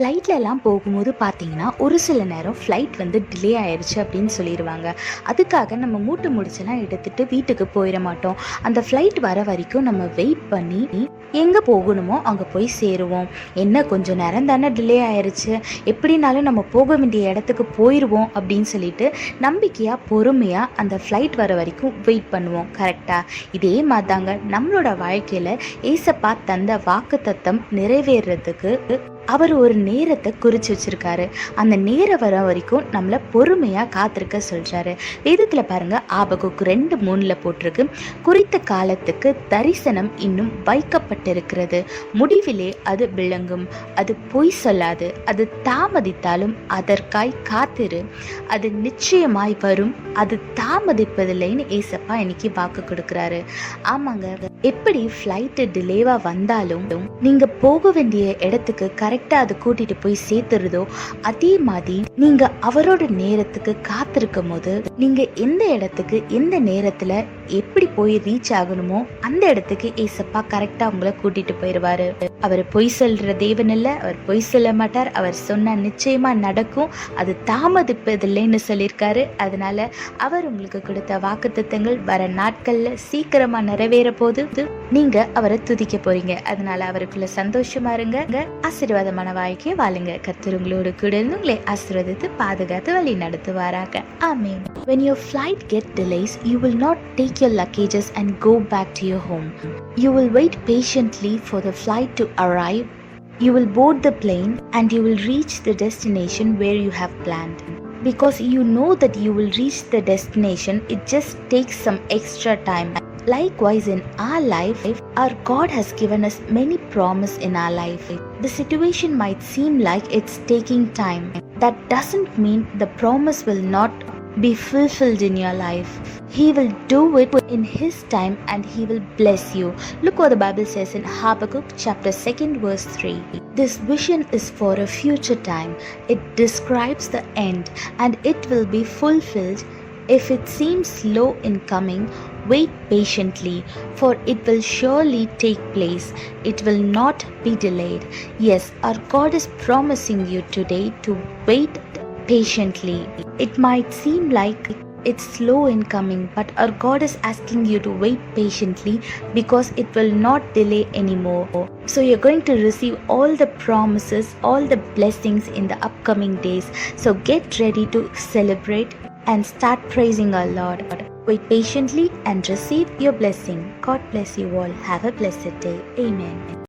ஃப்ளைட்லலாம் போகும்போது பார்த்தீங்கன்னா, ஒரு சில நேரம் ஃப்ளைட் டிலே ஆயிருச்சு அப்படின்னு சொல்லிருவாங்க. அதுக்காக நம்ம மூட்டை முடிச்செல்லாம் எடுத்துட்டு வீட்டுக்கு போயிற மாட்டோம். அந்த ஃப்ளைட் வர வரைக்கும் நம்ம வெயிட் பண்ணி, எங்க போகணுமோ அங்க போய் சேருவோம். என்ன கொஞ்சம் நேரம் தானே டிலே ஆயிருச்சு, எப்படினாலும் நம்ம போக வேண்டிய இடத்துக்கு போயிருவோம் அப்படின்னு சொல்லிட்டு நம்பிக்கையா, பொறுமையா அந்த ஃப்ளைட் வர வரைக்கும் வெயிட் பண்ணுவோம். கரெக்ட்டா? இதே மாதிரி தாங்க நம்மளோட வாழ்க்கையில ஏசப்பா தந்த வாக்குத்தத்தம் நிறைவேறுறதுக்கு அவர் ஒரு நேரத்தை குறிச்சு வச்சிருக்காரு. அந்த நேரம் வர வரைக்கும் நம்மளை பொறுமையா காத்திருக்க சொல்றாரு. வேதத்துல பாருங்க, ஆபகுக்கு 2:3 போட்டிருக்கு, குறித்த காலத்துக்கு தரிசனம் இன்னும் வைக்கப்பட்டிருக்கிறது, முடிவிலே அது விளங்கும், அது பொய் சொல்லாது, அது தாமதித்தாலும் அதற்காய் காத்திரு, அது நிச்சயமாய் வரும், அது தாமதிப்பதில்லைன்னு ஏசப்பா இன்னைக்கு வாக்கு கொடுக்கிறாரு. ஆமாங்க, எப்படி ஃப்ளைட்டு டிலேவா வந்தாலும் நீங்க போக வேண்டிய இடத்துக்கு கரெக்டா அது கூட்டிட்டு போய் சேர்த்துறதோ, அதே மாதிரி நீங்க அவரோட நேரத்துக்கு காத்திருக்கும் போது நீங்க எந்த இடத்துக்கு எந்த நேரத்துல எப்படி போய் ரீச் ஆகணுமோ அந்த இடத்துக்கு ஏசப்பா கரெக்டா உங்களை கூட்டிட்டு போயிடுவாரு. அவர் பொய் சொல்ற தேவன் இல்ல, அவர் பொய் சொல்ல மாட்டார். அவர் சொன்னா நிச்சயமா நடக்கும், அது தாமதிப்பதில்லைன்னு சொல்லியிருக்காரு. அதனால அவர் உங்களுக்கு கொடுத்த வாக்குத்தத்தங்கள் வர நாட்கள்ல சீக்கிரமா நிறைவேற போது நீங்க அவரை துதிக்க போறீங்க. அதனால அவருக்குள்ள சந்தோஷமா இருங்க, ஆசீர்வாதமான வாழ்க்கையை வாழுங்க. கர்த்தர் உங்களோடு கூட இருந்து உங்களை ஆசீர்வதித்து பாதுகாத்து வழி நடத்துவாராக. ஆமென். When your flight get delays, you will not take your luggages and go back to your home. You will wait patiently for the flight to arrive. You will board the plane and you will reach the destination where you have planned. Because you know that you will reach the destination, it just takes some extra time. Likewise, in our life, our God has given us many promises in our life. The situation might seem like it's taking time. That doesn't mean the promise will not be fulfilled in your life. He will do it in His time and He will bless you. Look what the Bible says in Habakkuk chapter 2 verse 3. This vision is for a future time. It describes the end and it will be fulfilled. If it seems slow in coming, wait patiently, for it will surely take place. It will not be delayed. Yes, our God is promising you today to wait patiently. It might seem like it's slow in coming, but our God is asking you to wait patiently because it will not delay anymore. So you're going to receive all the promises, all the blessings in the upcoming days. So get ready to celebrate and start praising our Lord. Wait patiently and receive your blessing. God bless you all. Have a blessed day. Amen.